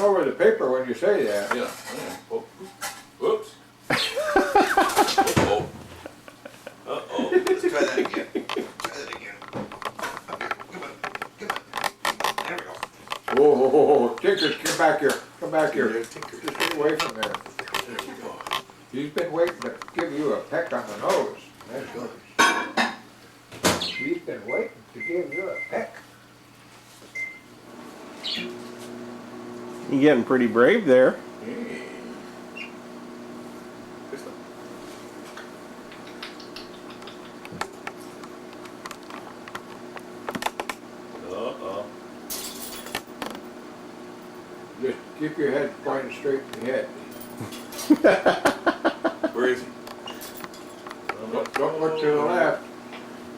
over the paper when you say that. Yeah. Oh. Whoops. Uh-oh. Uh-oh. Let's try that again. Try that again. Up here. Come on. Come on. There we go. Oh, Tinker, come back here. Come back here. There's Tinker. Just get away from there. There we go. He's been waiting to give you a peck on the nose. That's good. He's been waiting to give you a peck. You're getting pretty brave there. Hey. Crystal. Uh-oh. Just keep your head pointed straight ahead. Where is he? Don't look to the left.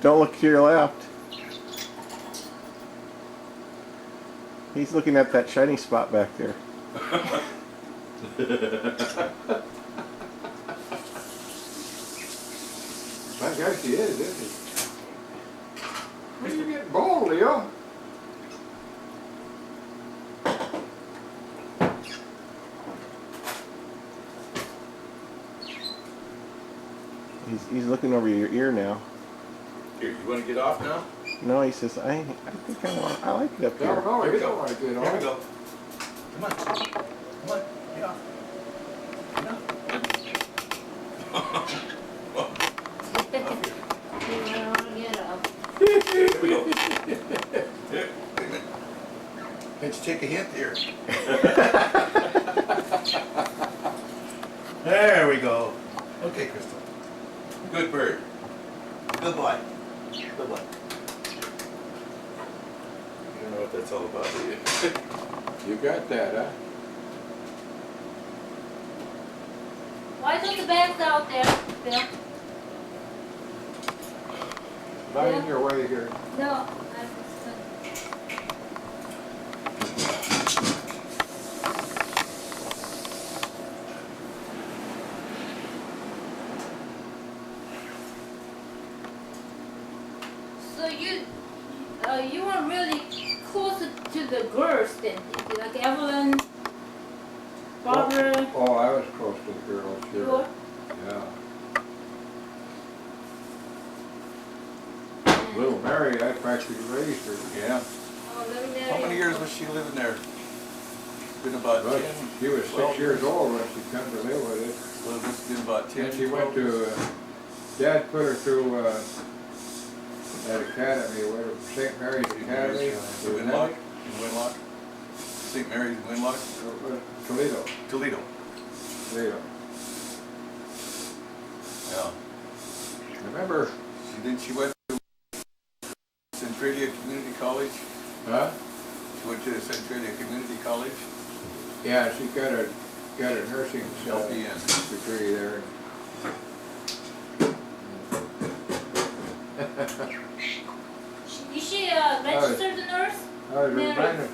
Don't look to your left. He's looking at that shiny spot back there. I guess he is, isn't he? When you getting bold, Leo? He's looking over your ear now. Here, you want to get off now? No, he says, I think I like it up No, here. no, he don't want to get Here we on. go. Come on. Come on. Get off. Get off. Here we go. Here. Wait a minute. Let's take a hint here. There we go. Okay, Crystal. Good bird. Good boy. Good boy. You don't know what that's all about, do you? You got that, huh? Why is the bags out there, Bill? Not in your way here. No, I'm So you were really close to the girls then, like Evelyn, Barbara. Oh, I was close to the girls, You sure. were? Yeah. Little Mary, I practically raised her. Yeah. Oh, let me How many years was she living there? Been about But 10. she was 12 6 years old when she come to live with us. Well, this has been about 10. And she went to, Dad put her through that academy, whatever, St. Mary's Academy. Winlock? In Winlock? St. Mary's in Winlock? Toledo. Toledo. Toledo. Yeah. Remember, She went to Centralia Community College. huh? She went to the Centralia Community College. Yeah, she got a nursing LPN. degree there. Is she a registered nurse? I was Mary. reminded,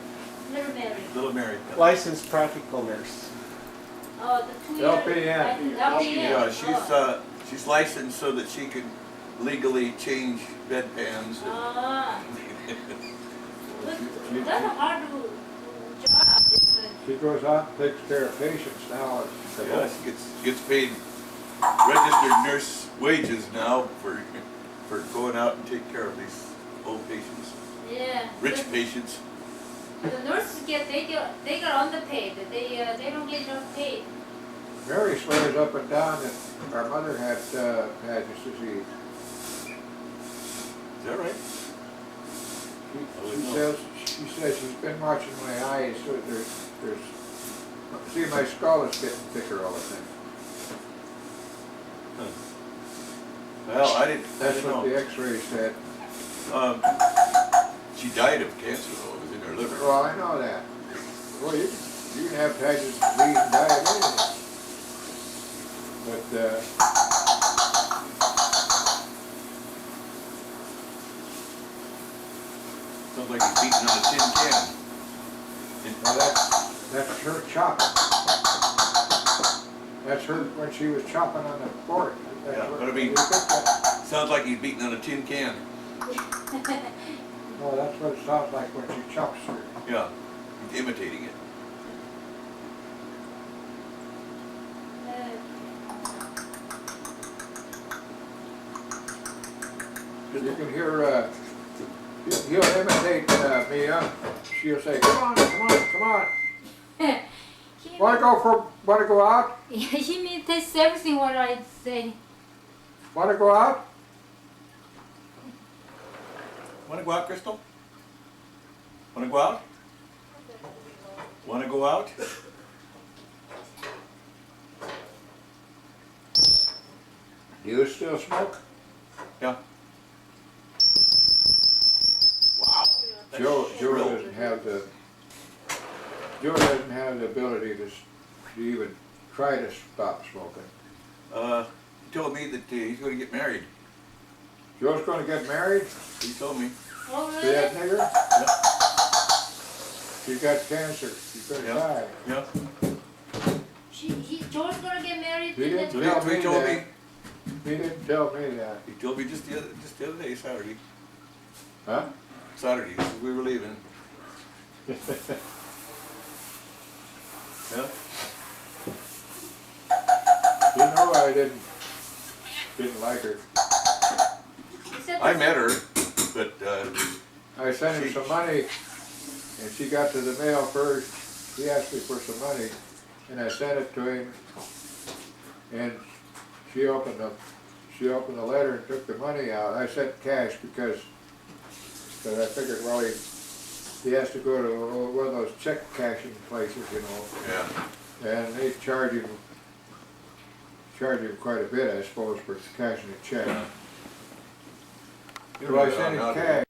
Never married. Little Mary. Licensed practical nurse. Oh, the 2 years. LPN. LPN. She's licensed so that she can legally change bedpans. Ah. she- That's a hard job. she goes out and takes care of patients now. Yeah, she gets paid registered nurse wages now for going out and taking care of these old patients, Yeah. rich patients. The nurses they got underpaid. They don't get enough paid. Mary swears up and down that our mother had Paget's disease. Is that right? She says she's been watching my eyes, so see, my skull is getting thicker all the time. Well, I didn't That's what know. the x-ray said. She died of cancer though, it was in her liver. Well, I know that. Well, you can have Paget's disease and die of anything. But, Sounds like he's beating on a tin can. well, that's her chopping. That's her when she was chopping on the board. That's Yeah, what- but I mean- you think that- Sounds like he's beating on a tin can. No, that's what it sounds like when she chops her. Yeah, he's imitating it. You can hear, he'll imitate me, she'll say, come on, come on, come on. Wanna go out? He imitates everything what I say. Wanna go out? Wanna go out, Crystal? Wanna go out? Wanna go out? Do you still smoke? Yeah. Wow. That's Joe shrill. doesn't have the ability to even try to stop smoking. He told me that he's going to get married. Joe's gonna get married He told me. Oh, to that really? nigger? Yeah. She's got cancer, she's gonna Yeah. die. Yeah. George gonna get married He to didn't So the... tell he me told that. me. He didn't tell me that. He told me just the other day, Saturday. Huh? Saturday, we were leaving. Yeah. You know I didn't like her. Except I met her, but I sent him some money, and she got to the mail first. He asked me for some money, and I sent it to him. And she opened the letter and took the money out. I sent cash because I figured, well, he has to go to one of those check cashing places, you know, yeah. and they charge him quite a bit, I suppose, for cashing a check. Yeah. So I sent him cash.